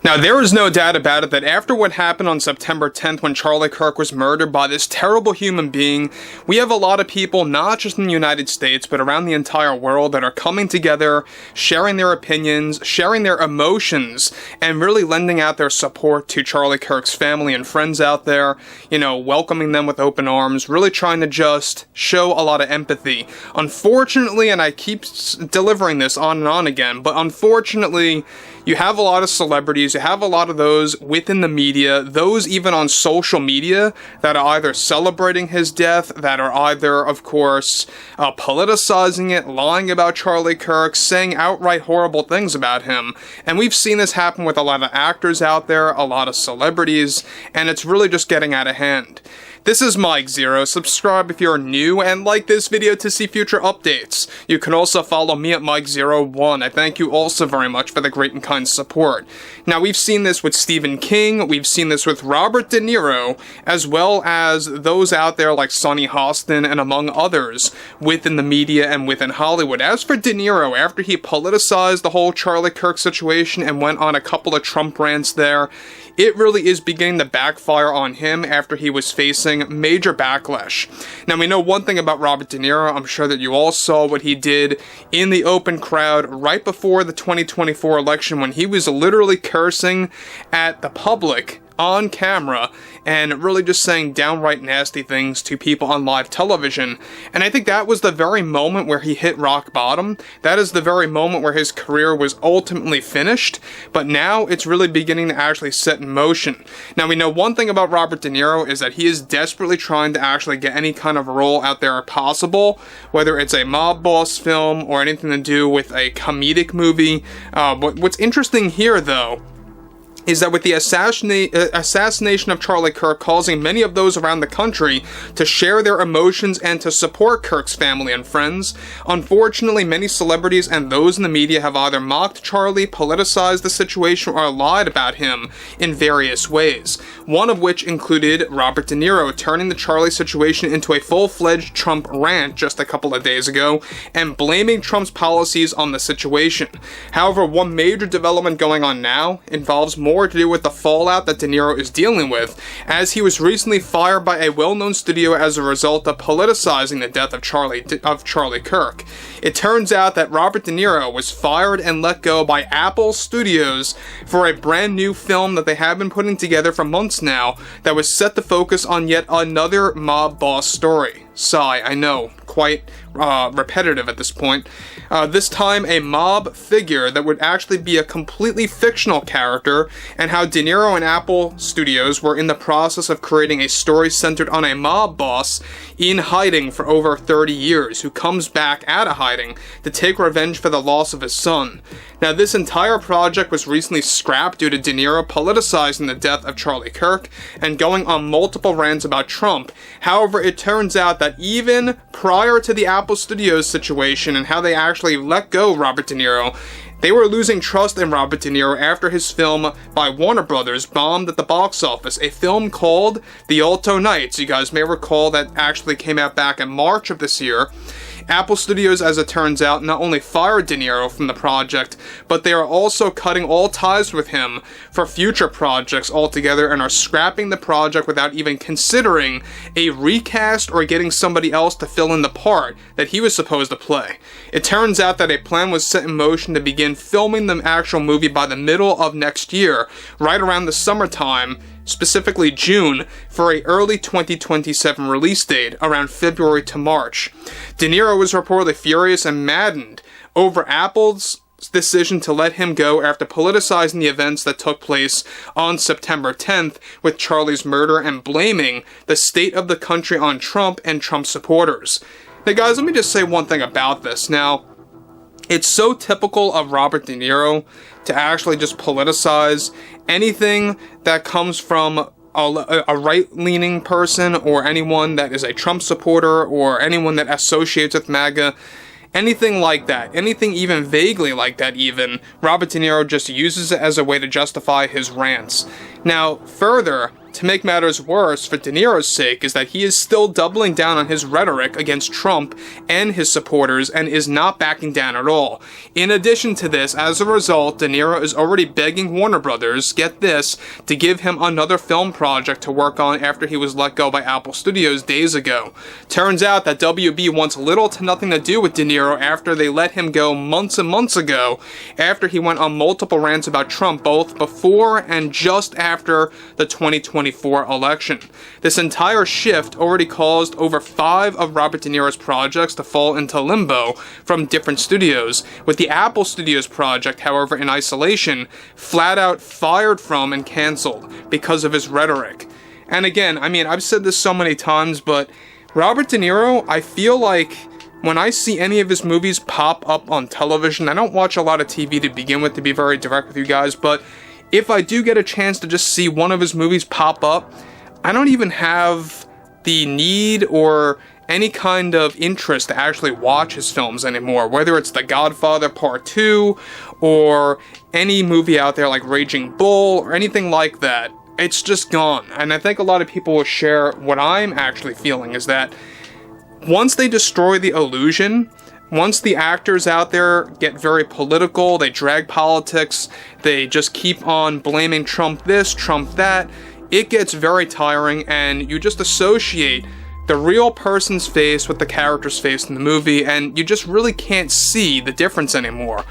Now, there is no doubt about it that after what happened on September 10th when Charlie Kirk was murdered by this terrible human being, we have a lot of people, not just in the United States, but around the entire world that are coming together, sharing their opinions, sharing their emotions, and really lending out their support to Charlie Kirk's family and friends out there, welcoming them with open arms, really trying to just show a lot of empathy. Unfortunately, and I keep delivering this on and on again, but unfortunately, you have a lot of celebrities, you have a lot of those within the media, those even on social media, that are either celebrating his death, that are either, of course, politicizing it, lying about Charlie Kirk, saying outright horrible things about him. And we've seen this happen with a lot of actors out there, a lot of celebrities, and it's really just getting out of hand. This is Mike Zero. Subscribe if you're new and like this video to see future updates. You can also follow me at Mike01. I thank you also very much for the great and kind support. Now, we've seen this with Stephen King, we've seen this with Robert De Niro, as well as those out there like Sonny Hostin and among others within the media and within Hollywood. As for De Niro, after he politicized the whole Charlie Kirk situation and went on a couple of Trump rants there, it really is beginning to backfire on him after he was facing major backlash. Now, we know one thing about Robert De Niro. I'm sure that you all saw what he did in the open crowd right before the 2024 election when he was literally cursing at the public on camera and really just saying downright nasty things to people on live television. And I think that was the very moment where he hit rock bottom. That is the very moment where his career was ultimately finished, but now it's really beginning to actually set in motion. Now, we know one thing about Robert De Niro is that he is desperately trying to actually get any kind of role out there possible, whether it's a mob boss film or anything to do with a comedic movie. What's interesting here, though, is that with the assassination of Charlie Kirk causing many of those around the country to share their emotions and to support Kirk's family and friends, unfortunately many celebrities and those in the media have either mocked Charlie, politicized the situation, or lied about him in various ways. One of which included Robert De Niro turning the Charlie situation into a full-fledged Trump rant just a couple of days ago and blaming Trump's policies on the situation. However, one major development going on now involves more to do with the fallout that De Niro is dealing with, as he was recently fired by a well-known studio as a result of politicizing the death of Charlie Kirk. It turns out that Robert De Niro was fired and let go by Apple Studios for a brand new film that they have been putting together for months now that was set to focus on yet another mob boss story. Sigh, I know, quite repetitive at this point. This time a mob figure that would actually be a completely fictional character, and how De Niro and Apple Studios were in the process of creating a story centered on a mob boss in hiding for over 30 years who comes back out of hiding to take revenge for the loss of his son. Now, this entire project was recently scrapped due to De Niro politicizing the death of Charlie Kirk and going on multiple rants about Trump. However, it turns out that even prior to the Apple Studios situation and how they actually let go Robert De Niro, they were losing trust in Robert De Niro after his film by Warner Brothers bombed at the box office, a film called The Alto Nights. You guys may recall that actually came out back in March of this year. Apple Studios, as it turns out, not only fired De Niro from the project, but they are also cutting all ties with him for future projects altogether and are scrapping the project without even considering a recast or getting somebody else to fill in the part that he was supposed to play. It turns out that a plan was set in motion to begin filming the actual movie by the middle of next year, right around the summertime, specifically June, for a early 2027 release date around February to March. De Niro was reportedly furious and maddened over Apple's decision to let him go after politicizing the events that took place on September 10th with Charlie's murder and blaming the state of the country on Trump and Trump supporters. Now, guys, let me just say one thing about this. Now, it's so typical of Robert De Niro to actually just politicize anything that comes from a right-leaning person or anyone that is a Trump supporter or anyone that associates with MAGA. Anything like that, anything even vaguely like that even, Robert De Niro just uses it as a way to justify his rants. Now, further, to make matters worse for De Niro's sake is that he is still doubling down on his rhetoric against Trump and his supporters and is not backing down at all. In addition to this, as a result, De Niro is already begging Warner Brothers, get this, to give him another film project to work on after he was let go by Apple Studios days ago. Turns out that WB wants little to nothing to do with De Niro after they let him go months and months ago, after he went on multiple rants about Trump both before and just after the 2024 election. This entire shift already caused over 5 of Robert De Niro's projects to fall into limbo from different studios, with the Apple Studios project, however, in isolation, flat out fired from and cancelled because of his rhetoric. And again, I mean, I've said this so many times, but Robert De Niro, I feel like when I see any of his movies pop up on television, I don't watch a lot of TV to begin with, to be very direct with you guys, but if I do get a chance to just see one of his movies pop up, I don't even have the need or any kind of interest to actually watch his films anymore, whether it's The Godfather Part 2 or any movie out there like Raging Bull or anything like that. It's just gone. And I think a lot of people will share what I'm actually feeling, is that once they destroy the illusion, once the actors out there get very political, they drag politics, they just keep on blaming Trump this, Trump that, it gets very tiring, and you just associate the real person's face with the character's face in the movie, and you just really can't see the difference anymore.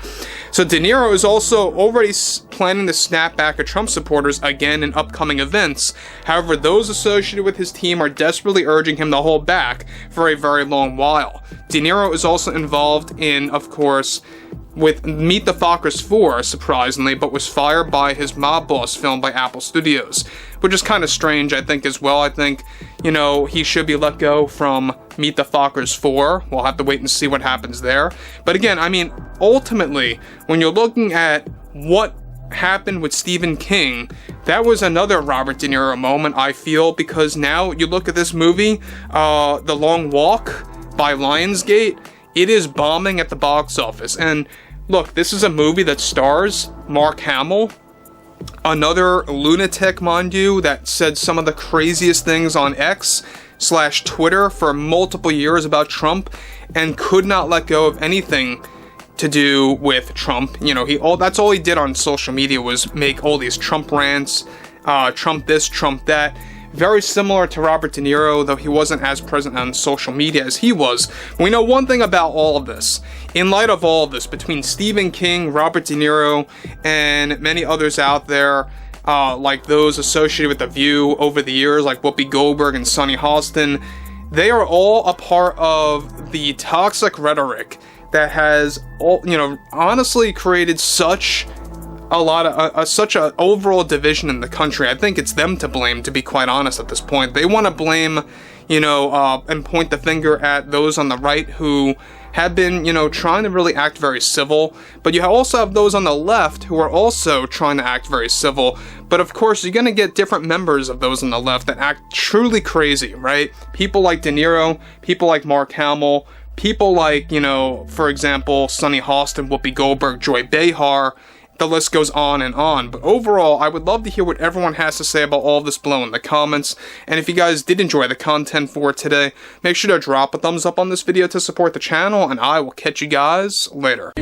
So De Niro is also already planning to snap back at Trump supporters again in upcoming events. However, those associated with his team are desperately urging him to hold back for a very long while. De Niro is also involved in, of course, with Meet the Fockers 4, surprisingly, but was fired by his Mob Boss film by Apple Studios, which is kind of strange, I think, as well. I think, he should be let go from Meet the Fockers 4. We'll have to wait and see what happens there. But again, I mean, ultimately, when you're looking at what happened with Stephen King, that was another Robert De Niro moment, I feel, because now you look at this movie, The Long Walk by Lionsgate, it is bombing at the box office. And look, this is a movie that stars Mark Hamill, another lunatic, mind you, that said some of the craziest things on X/Twitter for multiple years about Trump and could not let go of anything to do with Trump. That's all he did on social media was make all these Trump rants, Trump this, Trump that. Very similar to Robert De Niro, though he wasn't as present on social media as he was. We know one thing about all of this. In light of all of this, between Stephen King, Robert De Niro, and many others out there, like those associated with The View over the years, like Whoopi Goldberg and Sonny Hostin, they are all a part of the toxic rhetoric that has, honestly created such an overall division in the country. I think it's them to blame, to be quite honest at this point. They want to blame, and point the finger at those on the right who have been, trying to really act very civil. But you also have those on the left who are also trying to act very civil. But of course, you're going to get different members of those on the left that act truly crazy, right? People like De Niro, people like Mark Hamill, people like, for example, Sonny Hostin, Whoopi Goldberg, Joy Behar. The list goes on and on, but overall, I would love to hear what everyone has to say about all of this below in the comments, and if you guys did enjoy the content for today, make sure to drop a thumbs up on this video to support the channel, and I will catch you guys later.